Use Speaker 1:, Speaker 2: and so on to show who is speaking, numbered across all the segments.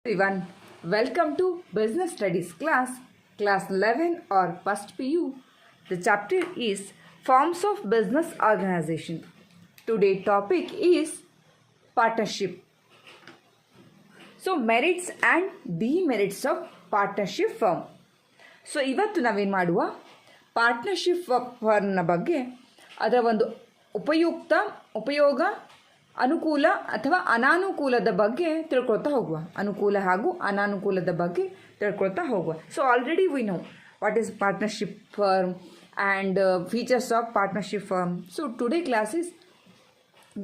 Speaker 1: Everyone, welcome to Business Studies class 11 or first PU. The chapter is Forms of Business Organization. Today topic is partnership. So merits and demerits of partnership firm. So ಇವತ್ತು ನಾವೇನು ಮಾಡುವ partnership ಫರ್ಮ್ನ ಬಗ್ಗೆ ಅದರ ಒಂದು ಉಪಯೋಗ ಅನುಕೂಲ ಅಥವಾ ಅನಾನುಕೂಲದ ಬಗ್ಗೆ ತಿಳ್ಕೊಳ್ತಾ ಹೋಗುವ. ಅನುಕೂಲ ಹಾಗೂ ಅನಾನುಕೂಲದ ಬಗ್ಗೆ ತಿಳ್ಕೊಳ್ತಾ ಹೋಗುವ. So already we know what is partnership firm and features of partnership firm. So today class is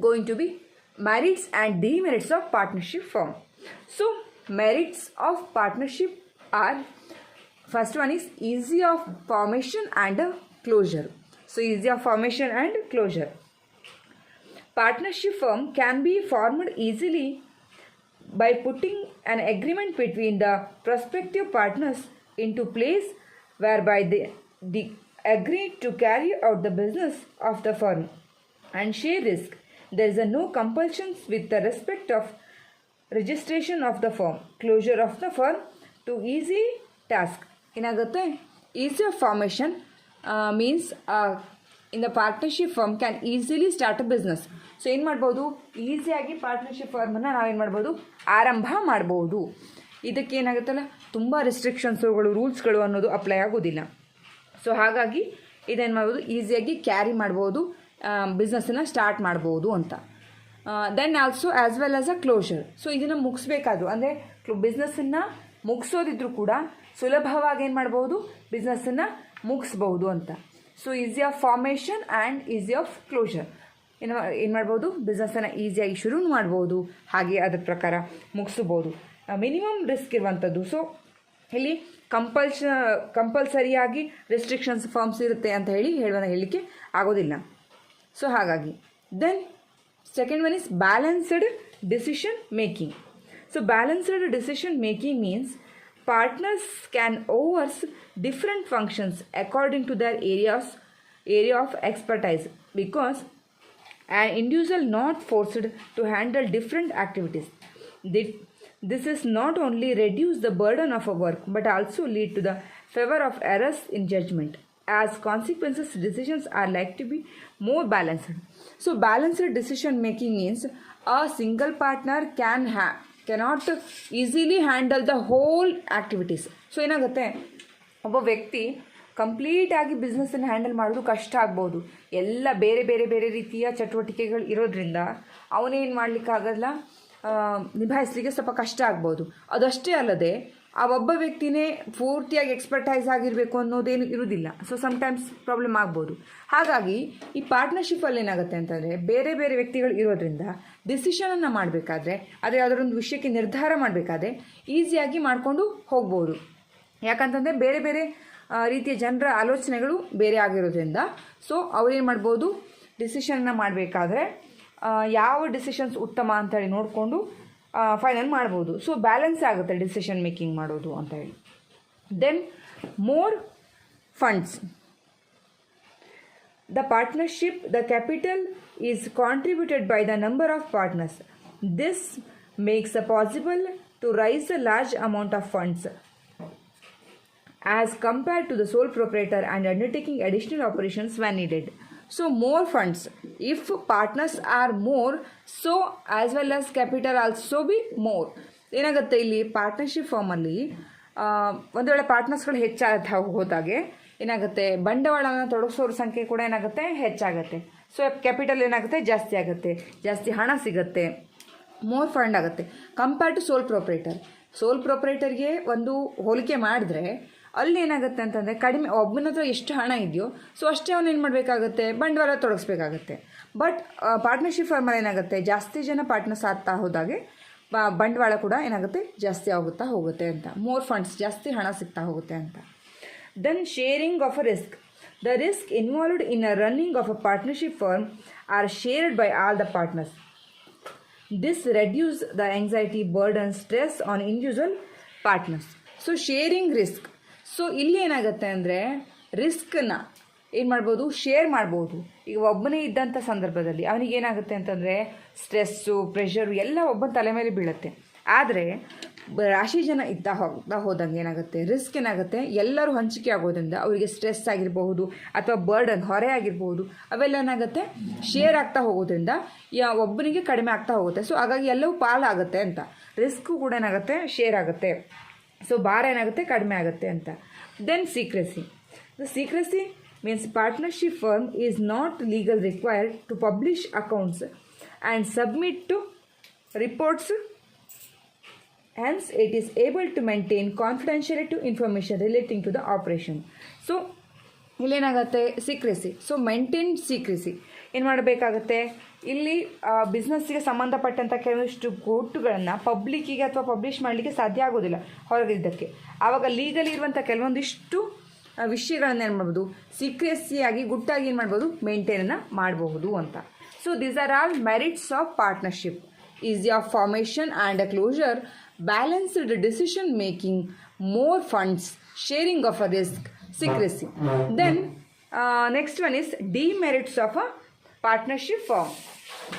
Speaker 1: going to be merits and demerits of partnership firm. So merits of partnership are first one is easy of formation and closure. So easy of formation and closure. Partnership firm can be formed easily by putting an agreement between the prospective partners into place whereby they agree to carry out the business of the firm and share risk. There is no compulsions with the respect of registration of the firm, closure of the firm to easy task. ಏನಾಗುತ್ತೆ easy of formation means in the partnership firm can easily start a business. So ಏನು ಮಾಡ್ಬೋದು, ಈಸಿಯಾಗಿ partnership ಫರ್ಮನ್ನು ನಾವೇನು ಮಾಡ್ಬೋದು, ಆರಂಭ ಮಾಡ್ಬೋದು. ಇದಕ್ಕೆ ಏನಾಗುತ್ತಲ್ಲ, ತುಂಬ ರೆಸ್ಟ್ರಿಕ್ಷನ್ಸುಗಳು ರೂಲ್ಸ್ಗಳು ಅನ್ನೋದು ಅಪ್ಲೈ ಆಗೋದಿಲ್ಲ. ಸೊ ಹಾಗಾಗಿ ಇದೇನು ಮಾಡ್ಬೋದು, ಈಸಿಯಾಗಿ ಕ್ಯಾರಿ ಮಾಡ್ಬೋದು, ಬಿಸ್ನೆಸ್ಸನ್ನು ಸ್ಟಾರ್ಟ್ ಮಾಡ್ಬೋದು ಅಂತ. Then also as well as a closure. So ಇದನ್ನು ಮುಗಿಸ್ಬೇಕಾದ್ರು ಅಂದರೆ ಬಿಸ್ನೆಸ್ಸನ್ನು ಮುಗಿಸೋದಿದ್ರು ಕೂಡ ಸುಲಭವಾಗಿ ಏನು ಮಾಡ್ಬೋದು, ಬಿಸ್ನೆಸ್ಸನ್ನು ಮುಗಿಸ್ಬೋದು ಅಂತ. So easy of formation and easy of closure. ಏನು ಮಾಡ್ಬೋದು, ಬಿಸ್ನೆಸ್ಸನ್ನು ಈಸಿಯಾಗಿ ಶುರು ಮಾಡ್ಬೋದು, ಹಾಗೆ ಅದ್ರ ಪ್ರಕಾರ ಮುಗಿಸ್ಬೋದು. ಮಿನಿಮಮ್ ರಿಸ್ಕ್ ಇರುವಂಥದ್ದು. ಸೊ ಇಲ್ಲಿ ಕಂಪಲ್ಸರಿಯಾಗಿ ರೆಸ್ಟ್ರಿಕ್ಷನ್ಸ್ ಫಾರ್ಮ್ಸ್ ಇರುತ್ತೆ ಅಂತ ಹೇಳಲಿಕ್ಕೆ ಆಗೋದಿಲ್ಲ. ಸೊ ಹಾಗಾಗಿ then second one is balanced decision making. So balanced decision making means partners can oversee different functions according to their area of expertise, because an individual not forced to handle different activities. This is not only reduce the burden of a work but also lead to the favor of errors in judgment. As consequences, decisions are likely to be more balanced. So balanced decision making means a single partner cannot easily handle the whole activities. So ಏನಾಗುತ್ತೆ, ಒಬ್ಬ ವ್ಯಕ್ತಿ ಕಂಪ್ಲೀಟಾಗಿ ಬಿಸ್ನೆಸ್ಸನ್ನು handle ಮಾಡೋದು ಕಷ್ಟ ಆಗ್ಬೋದು. ಎಲ್ಲ ಬೇರೆ ಬೇರೆ ಬೇರೆ ರೀತಿಯ ಚಟುವಟಿಕೆಗಳು ಇರೋದ್ರಿಂದ ಅವನೇನು ಮಾಡಲಿಕ್ಕಾಗಲ್ಲ, ನಿಭಾಯಿಸಲಿಕ್ಕೆ ಸ್ವಲ್ಪ ಕಷ್ಟ ಆಗ್ಬೋದು. ಅದಷ್ಟೇ ಅಲ್ಲದೆ ಆ ಒಬ್ಬ ವ್ಯಕ್ತಿನೇ ಪೂರ್ತಿಯಾಗಿ ಎಕ್ಸ್ಪರ್ಟೈಸ್ ಆಗಿರಬೇಕು ಅನ್ನೋದೇನು ಇರೋದಿಲ್ಲ. ಸೊ ಸಮ್ಟೈಮ್ಸ್ ಪ್ರಾಬ್ಲಮ್ ಆಗ್ಬೋದು. ಹಾಗಾಗಿ ಈ ಪಾರ್ಟ್ನರ್ಶಿಪ್ಪಲ್ಲಿ ಏನಾಗುತ್ತೆ ಅಂತಂದರೆ, ಬೇರೆ ಬೇರೆ ವ್ಯಕ್ತಿಗಳು ಇರೋದ್ರಿಂದ ಡಿಸಿಷನನ್ನು ಮಾಡಬೇಕಾದ್ರೆ, ಅದೇ ಯಾವುದರೊಂದು ವಿಷಯಕ್ಕೆ ನಿರ್ಧಾರ ಮಾಡಬೇಕಾದ್ರೆ ಈಸಿಯಾಗಿ ಮಾಡಿಕೊಂಡು ಹೋಗ್ಬೋದು. ಯಾಕಂತಂದರೆ ಬೇರೆ ಬೇರೆ ರೀತಿಯ ಜನರ ಆಲೋಚನೆಗಳು ಬೇರೆ ಆಗಿರೋದ್ರಿಂದ ಸೊ ಅವ್ರೇನು ಮಾಡ್ಬೋದು, ಡಿಸಿಷನನ್ನು ಮಾಡಬೇಕಾದ್ರೆ ಯಾವ ಡಿಸಿಷನ್ಸ್ ಉತ್ತಮ ಅಂತೇಳಿ ನೋಡಿಕೊಂಡು ಫೈನಲ್ ಮಾಡ್ಬೋದು. ಸೊ ಬ್ಯಾಲೆನ್ಸ್ ಆಗುತ್ತೆ ಡಿಸಿಷನ್ ಮೇಕಿಂಗ್ ಮಾಡೋದು ಅಂತ ಹೇಳಿ. Then more funds. The partnership, the capital is contributed by the number of partners. This makes it possible to raise a large amount of funds as compared to the sole proprietor and undertaking additional operations when needed. So more funds. If partners are more, so as well as capital also be more. ಏನಾಗುತ್ತೆ, ಇಲ್ಲಿ partnership ಫಾರ್ಮಲ್ಲಿ ಒಂದು ವೇಳೆ ಪಾರ್ಟ್ನರ್ಸ್ಗಳು ಹೆಚ್ಚಾಗ್ತಾ ಹೋದಾಗೆ ಏನಾಗುತ್ತೆ, ಬಂಡವಾಳನ ತೊಡಗಿಸೋರ ಸಂಖ್ಯೆ ಕೂಡ ಏನಾಗುತ್ತೆ, ಹೆಚ್ಚಾಗುತ್ತೆ. ಸೊ ಕ್ಯಾಪಿಟಲ್ ಏನಾಗುತ್ತೆ, ಜಾಸ್ತಿ ಆಗುತ್ತೆ, ಜಾಸ್ತಿ ಹಣ ಸಿಗುತ್ತೆ, ಮೋರ್ ಫಂಡ್ ಆಗುತ್ತೆ ಕಂಪೇರ್ಡ್ ಟು ಸೋಲ್ ಪ್ರೊಪ್ರೈಟರ್ಗೆ ಒಂದು ಹೋಲಿಕೆ ಮಾಡಿದ್ರೆ ಅಲ್ಲಿ ಏನಾಗುತ್ತೆ ಅಂತಂದರೆ, ಕಡಿಮೆ ಒಬ್ಬನ ಹತ್ರ ಎಷ್ಟು ಹಣ ಇದೆಯೋ ಸೊ ಅಷ್ಟೇ ಅವನು ಏನು ಮಾಡಬೇಕಾಗುತ್ತೆ, ಬಂಡವಾಳ ತೊಡಗಿಸ್ಬೇಕಾಗತ್ತೆ. ಬಟ್ ಪಾರ್ಟ್ನರ್ಶಿಪ್ ಫರ್ಮಲ್ಲಿ ಏನಾಗುತ್ತೆ, ಜಾಸ್ತಿ ಜನ ಪಾರ್ಟ್ನರ್ಸ್ ಆಗ್ತಾ ಹೋದಾಗೆ ಬಂಡವಾಳ ಕೂಡ ಏನಾಗುತ್ತೆ, ಜಾಸ್ತಿ ಆಗುತ್ತಾ ಹೋಗುತ್ತೆ ಅಂತ. ಮೋರ್ ಫಂಡ್ಸ್, ಜಾಸ್ತಿ ಹಣ ಸಿಗ್ತಾ ಹೋಗುತ್ತೆ ಅಂತ. Then sharing of a risk. The risk involved in a running of a partnership firm are shared by all the partners. This reduces the anxiety, burden, stress on individual partners. So sharing risk. So ಇಲ್ಲಿ ಏನಾಗುತ್ತೆ ಅಂದರೆ, ರಿಸ್ಕನ್ನು ಏನು ಮಾಡ್ಬೋದು, share ಮಾಡ್ಬೋದು. ಈಗ ಒಬ್ಬನೇ ಇದ್ದಂಥ ಸಂದರ್ಭದಲ್ಲಿ ಅವನಿಗೇನಾಗುತ್ತೆ ಅಂತಂದರೆ ಸ್ಟ್ರೆಸ್ಸು, ಪ್ರೆಷರು ಎಲ್ಲ ಒಬ್ಬನ ತಲೆ ಮೇಲೆ ಬೀಳುತ್ತೆ. ಆದರೆ ರಾಶಿ ಜನ ಹೋಗ್ತಾ ಹೋದಂಗೆ ಏನಾಗುತ್ತೆ, ರಿಸ್ಕ್ ಏನಾಗುತ್ತೆ, ಎಲ್ಲರೂ ಹಂಚಿಕೆ ಆಗೋದ್ರಿಂದ ಅವರಿಗೆ ಸ್ಟ್ರೆಸ್ ಆಗಿರಬಹುದು ಅಥವಾ ಬರ್ಡನ್ ಹೊರೆ ಆಗಿರ್ಬೋದು, ಅವೆಲ್ಲ ಏನಾಗುತ್ತೆ ಶೇರ್ ಆಗ್ತಾ ಹೋಗೋದ್ರಿಂದ ಒಬ್ಬನಿಗೆ ಕಡಿಮೆ ಆಗ್ತಾ ಹೋಗುತ್ತೆ. ಸೊ ಹಾಗಾಗಿ ಎಲ್ಲವೂ ಪಾಲಾಗುತ್ತೆ ಅಂತ. ರಿಸ್ಕು ಕೂಡ ಏನಾಗುತ್ತೆ ಶೇರ್ ಆಗುತ್ತೆ. ಸೊ ಭಾರ ಏನಾಗುತ್ತೆ ಕಡಿಮೆ ಆಗುತ್ತೆ ಅಂತ. Then secrecy. The secrecy means partnership firm is not legal required to publish accounts and submit to reports. Hence, it is able to maintain confidentiality to information relating to the operation. So, ಇಲ್ಲೇನಾಗುತ್ತೆ secrecy. So maintain secrecy ಏನು ಮಾಡಬೇಕಾಗತ್ತೆ, ಇಲ್ಲಿ ಬಿಸ್ನೆಸ್ಸಿಗೆ ಸಂಬಂಧಪಟ್ಟಂಥ ಕೆಲವಷ್ಟು ಗುಟ್ಟುಗಳನ್ನು ಪಬ್ಲಿಕ್ಕಿಗೆ ಅಥವಾ publish ಮಾಡಲಿಕ್ಕೆ ಸಾಧ್ಯ ಆಗೋದಿಲ್ಲ ಹೊರಗಿದ್ದಕ್ಕೆ. ಆವಾಗ ಲೀಗಲಿ ಇರುವಂಥ ಕೆಲವೊಂದಿಷ್ಟು ವಿಷಯಗಳನ್ನು ಏನು ಮಾಡ್ಬೋದು, ಸೀಕ್ರೆಸಿಯಾಗಿ ಗುಟ್ಟಾಗಿ ಏನು ಮಾಡ್ಬೋದು, ಮೇಂಟೈನನ್ನು ಮಾಡಬಹುದು ಅಂತ. So these are all merits of partnership: easy of formation and a closure, balanced decision making, more funds, sharing of a risk, secrecy. Then next one is demerits of a partnership firm.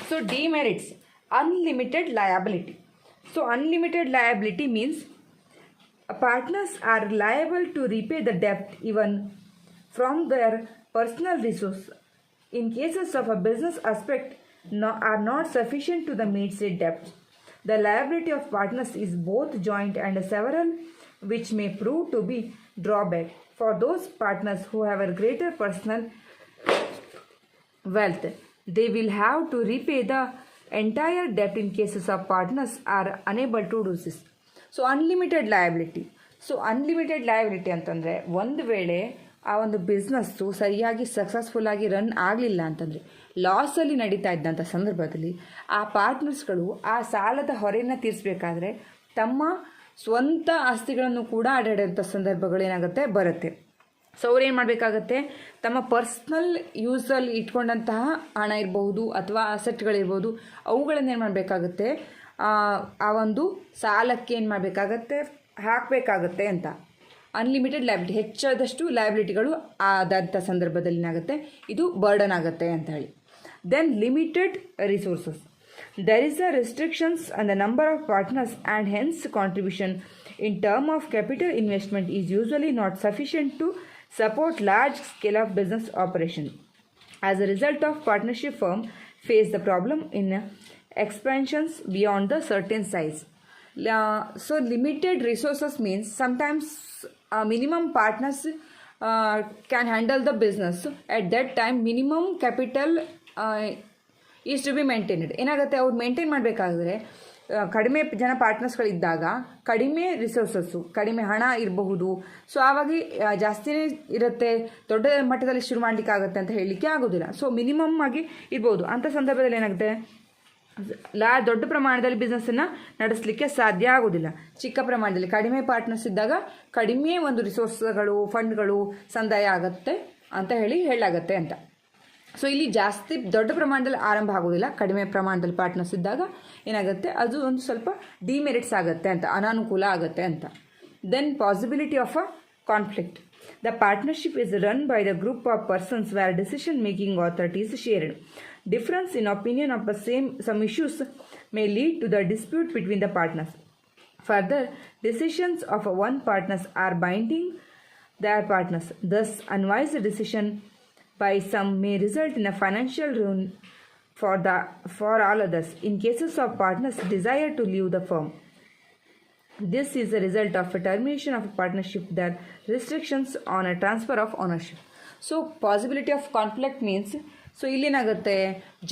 Speaker 1: So demerits: unlimited liability. So unlimited liability means partners are liable to repay the debt even from their personal resources in cases of a business aspect are not sufficient to the meet said debt. The liability of partners is both joint and several, which may prove to be drawback for those partners who have a greater personal wealth. They will have to repay the entire debt in cases of partners are unable to do this. So unlimited liability. So unlimited liability ಅಂತಂದರೆ, ಒಂದು ವೇಳೆ ಆ ಒಂದು business ಸರಿಯಾಗಿ ಸಕ್ಸಸ್ಫುಲ್ಲಾಗಿ run ಆಗಲಿಲ್ಲ ಅಂತಂದರೆ, ಲಾಸಲ್ಲಿ ನಡೀತಾ ಇದ್ದಂಥ ಸಂದರ್ಭದಲ್ಲಿ ಆ ಪಾರ್ಟ್ನರ್ಸ್ಗಳು ಆ ಸಾಲದ ಹೊರೆಯನ್ನು ತೀರಿಸಬೇಕಾದ್ರೆ ತಮ್ಮ ಸ್ವಂತ ಆಸ್ತಿಗಳನ್ನು ಕೂಡ ಆಡಾಡೋಂಥ ಸಂದರ್ಭಗಳೇನಾಗುತ್ತೆ ಬರುತ್ತೆ. ಸೊ ಅವ್ರು ಏನು ಮಾಡಬೇಕಾಗತ್ತೆ, ತಮ್ಮ ಪರ್ಸ್ನಲ್ ಯೂಸಲ್ಲಿ ಇಟ್ಕೊಂಡಂತಹ ಹಣ ಇರಬಹುದು ಅಥವಾ ಅಸೆಟ್ಗಳಿರ್ಬೋದು, ಅವುಗಳನ್ನು ಏನು ಮಾಡಬೇಕಾಗುತ್ತೆ, ಆ ಒಂದು ಸಾಲಕ್ಕೆ ಏನು ಮಾಡಬೇಕಾಗತ್ತೆ, ಹಾಕಬೇಕಾಗತ್ತೆ ಅಂತ. ಅನ್ಲಿಮಿಟೆಡ್ ಲಯಬಿಲಿಟಿ, ಹೆಚ್ಚಾದಷ್ಟು ಲಯಬಿಲಿಟಿಗಳು ಆದಂಥ ಸಂದರ್ಭದಲ್ಲಿ ಏನಾಗುತ್ತೆ, ಇದು ಬರ್ಡನ್ ಆಗುತ್ತೆ ಅಂತ ಹೇಳಿ. Then limited resources. There is a restrictions on the number of partners and hence contribution in term of capital investment is usually not sufficient to support large scale of business operation. As a result of partnership firm face the problem in expansions beyond the certain size. So limited resources means sometimes minimum partners can handle the business. At that time minimum capital is to be maintained. ಏನಾಗುತ್ತೆ, ಅವ್ರು maintain ಮಾಡಬೇಕಾದ್ರೆ ಕಡಿಮೆ ಜನ ಪಾರ್ಟ್ನರ್ಸ್ಗಳಿದ್ದಾಗ ಕಡಿಮೆ resources, ಕಡಿಮೆ ಹಣ ಇರಬಹುದು. So ಆವಾಗಿ ಜಾಸ್ತಿನೇ ಇರುತ್ತೆ, ದೊಡ್ಡ ಮಟ್ಟದಲ್ಲಿ ಶುರು ಮಾಡಲಿಕ್ಕಾಗುತ್ತೆ ಅಂತ ಹೇಳಲಿಕ್ಕೆ ಆಗೋದಿಲ್ಲ. ಸೊ ಮಿನಿಮಮ್ ಆಗಿ ಇರ್ಬೋದು. ಅಂಥ ಸಂದರ್ಭದಲ್ಲಿ ಏನಾಗುತ್ತೆ, ದೊಡ್ಡ ಪ್ರಮಾಣದಲ್ಲಿ ಬಿಸ್ನೆಸ್ಸನ್ನು ನಡೆಸಲಿಕ್ಕೆ ಸಾಧ್ಯ ಆಗೋದಿಲ್ಲ. ಚಿಕ್ಕ ಪ್ರಮಾಣದಲ್ಲಿ ಕಡಿಮೆ ಪಾರ್ಟ್ನರ್ಸ್ ಇದ್ದಾಗ ಕಡಿಮೆ ಒಂದು ರಿಸೋರ್ಸ್ಗಳು, ಫಂಡ್ಗಳು ಸಂದಾಯ ಆಗುತ್ತೆ ಅಂತ ಹೇಳಲಾಗತ್ತೆ ಅಂತ. ಸೊ ಇಲ್ಲಿ ಜಾಸ್ತಿ ದೊಡ್ಡ ಪ್ರಮಾಣದಲ್ಲಿ ಆರಂಭ ಆಗೋದಿಲ್ಲ, ಕಡಿಮೆ ಪ್ರಮಾಣದಲ್ಲಿ ಪಾರ್ಟ್ನರ್ಸ್ ಇದ್ದಾಗ ಏನಾಗುತ್ತೆ, ಅದು ಒಂದು ಸ್ವಲ್ಪ ಡಿಮೆರಿಟ್ಸ್ ಆಗುತ್ತೆ ಅಂತ, ಅನಾನುಕೂಲ ಆಗುತ್ತೆ ಅಂತ. Then possibility of a conflict. The partnership is run by the group of persons where decision making authority is shared. Difference in opinion of the some issues may lead to the dispute between the partners. Further, decisions of one partners are binding their partners. Thus, unwise decision by some may result in a financial ruin for all others in cases of partners desire to leave the firm. This is a result of a termination of a partnership, that restrictions on a transfer of ownership. So possibility of conflict means, so ಇಲ್ಲೇನಾಗುತ್ತೆ,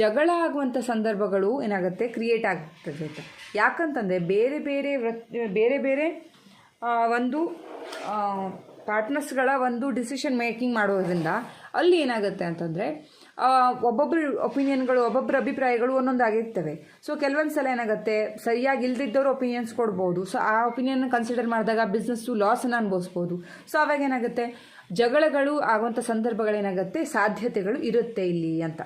Speaker 1: ಜಗಳ ಆಗುವಂಥ ಸಂದರ್ಭಗಳು ಏನಾಗುತ್ತೆ create ಆಗ್ತದೆ ಅಂತ. ಯಾಕಂತಂದರೆ ಬೇರೆ ಬೇರೆ ಒಂದು ಪಾರ್ಟ್ನರ್ಸ್ಗಳ ಒಂದು ಡಿಸಿಷನ್ ಮೇಕಿಂಗ್ ಮಾಡೋದ್ರಿಂದ ಅಲ್ಲಿ ಏನಾಗುತ್ತೆ ಅಂತಂದರೆ ಒಬ್ಬೊಬ್ಬರ ಒಪಿನಿಯನ್ಗಳು, ಒಬ್ಬೊಬ್ಬರ ಅಭಿಪ್ರಾಯಗಳು ಒಂದೊಂದಾಗಿರ್ತವೆ. ಸೊ ಕೆಲವೊಂದು ಸಲ ಏನಾಗುತ್ತೆ, ಸರಿಯಾಗಿ ಇಲ್ದಿದ್ದವರು ಒಪಿನಿಯನ್ಸ್ ಕೊಡ್ಬೋದು. ಸೊ ಆ ಒಪಿನಿಯನ್ ಕನ್ಸಿಡರ್ ಮಾಡಿದಾಗ ಬಿಸ್ನೆಸ್ಸು ಲಾಸನ್ನು ಅನುಭವಿಸ್ಬೋದು. ಸೊ ಅವಾಗ ಏನಾಗುತ್ತೆ, ಜಗಳಗಳು ಆಗುವಂಥ ಸಂದರ್ಭಗಳೇನಾಗುತ್ತೆ, ಸಾಧ್ಯತೆಗಳು ಇರುತ್ತೆ ಇಲ್ಲಿ ಅಂತ.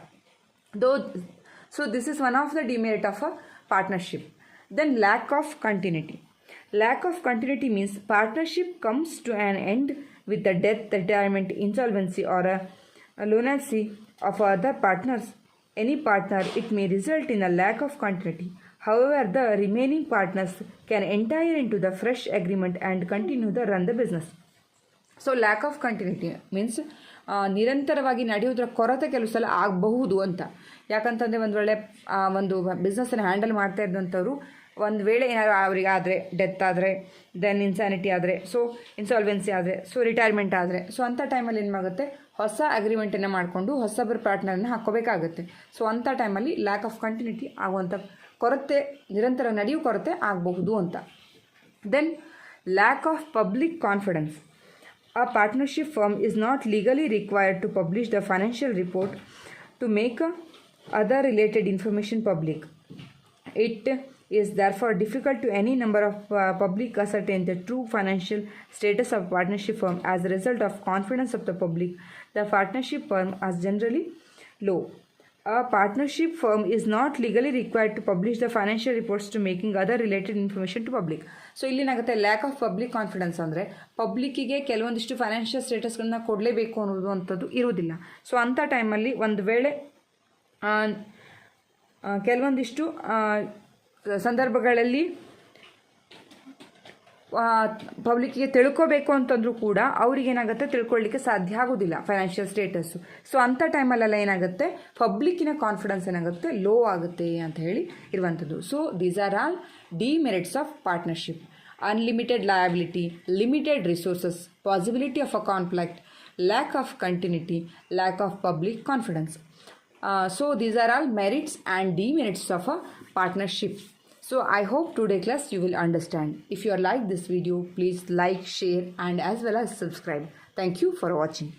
Speaker 1: So this is one of the demerit of a partnership. Then lack of continuity. Lack of continuity means partnership comes to an end with the death, retirement, insolvency or a lunacy of other partners. Any partner, it may result in a lack of continuity. However, the remaining partners can enter into the fresh agreement and continue to run the business. So lack of continuity means ನಿರಂತರವಾಗಿ ನಡೆಯೋದ್ರ ಕೊರತೆ ಕೆಲವು ಸಲ ಆಗಬಹುದು ಅಂತ. ಯಾಕಂತಂದರೆ ಒಂದು ವೇಳೆ ಒಂದು ಬಿಸ್ನೆಸ್ಸನ್ನು ಹ್ಯಾಂಡಲ್ ಮಾಡ್ತಾ ಇದ್ದಂಥವ್ರು ಒಂದು ವೇಳೆ ಏನಾದರೂ ಅವರಿಗೆ ಆದರೆ ಡೆತ್ ಆದರೆ, ದೆನ್ ಇನ್ಸ್ಯಾನಿಟಿ ಆದರೆ, ಸೊ ಇನ್ಸಾಲ್ವೆನ್ಸಿ ಆದರೆ, ಸೊ ರಿಟೈರ್ಮೆಂಟ್ ಆದರೆ, ಸೊ ಅಂಥ ಟೈಮಲ್ಲಿ ಏನಾಗುತ್ತೆ, ಹೊಸ ಅಗ್ರಿಮೆಂಟನ್ನು ಮಾಡಿಕೊಂಡು ಹೊಸಬರ ಪಾರ್ಟ್ನರನ್ನ ಹಾಕ್ಕೋಬೇಕಾಗುತ್ತೆ. ಸೊ ಅಂಥ ಟೈಮಲ್ಲಿ ಲ್ಯಾಕ್ ಆಫ್ ಕಂಟಿನ್ಯೂಟಿ ಆಗುವಂಥ ಕೊರತೆ, ನಿರಂತರ ನಡೆಯುವ ಕೊರತೆ ಆಗಬಹುದು ಅಂತ. Then lack of public confidence. A partnership firm is not legally required to publish the financial report to make other related information public. It is therefore difficult to any number of public ascertain the true financial status of partnership firm. As a result of confidence of the public, the partnership firm is generally low. A partnership firm is not legally required to publish the financial reports to making other related information to public. So ಇಲ್ಲೇನಾಗುತ್ತೆ, lack of public confidence ಅಂದರೆ ಪಬ್ಲಿಕ್ಕಿಗೆ ಕೆಲವೊಂದಿಷ್ಟು financial ಸ್ಟೇಟಸ್ಗಳನ್ನ ಕೊಡಲೇಬೇಕು ಅನ್ನೋದು ಅಂಥದ್ದು ಇರೋದಿಲ್ಲ. So ಅಂಥ ಟೈಮಲ್ಲಿ ಒಂದು ವೇಳೆ ಕೆಲವೊಂದಿಷ್ಟು ಸಂದರ್ಭಗಳಲ್ಲಿ ಪಬ್ಲಿಕ್ಕಿಗೆ ತಿಳ್ಕೋಬೇಕು ಅಂತಂದರೂ ಕೂಡ ಅವ್ರಿಗೇನಾಗುತ್ತೆ, ತಿಳ್ಕೊಳ್ಳಿಕ್ಕೆ ಸಾಧ್ಯ ಆಗೋದಿಲ್ಲ ಫೈನಾನ್ಷಿಯಲ್ ಸ್ಟೇಟಸ್ಸು. ಸೊ ಅಂಥ ಟೈಮಲ್ಲೆಲ್ಲ ಏನಾಗುತ್ತೆ, ಪಬ್ಲಿಕ್ಕಿನ ಕಾನ್ಫಿಡೆನ್ಸ್ ಏನಾಗುತ್ತೆ, ಲೋ ಆಗುತ್ತೆ ಅಂತ ಹೇಳಿ ಇರುವಂಥದ್ದು. So these are all demerits of partnership: unlimited liability, limited resources, possibility of a conflict, lac of continuity, lac of public confidence. So these are all merits and demerits of a partnership. So I hope today class you will understand. If you are like this video, please like, share and as well as subscribe. Thank you for watching.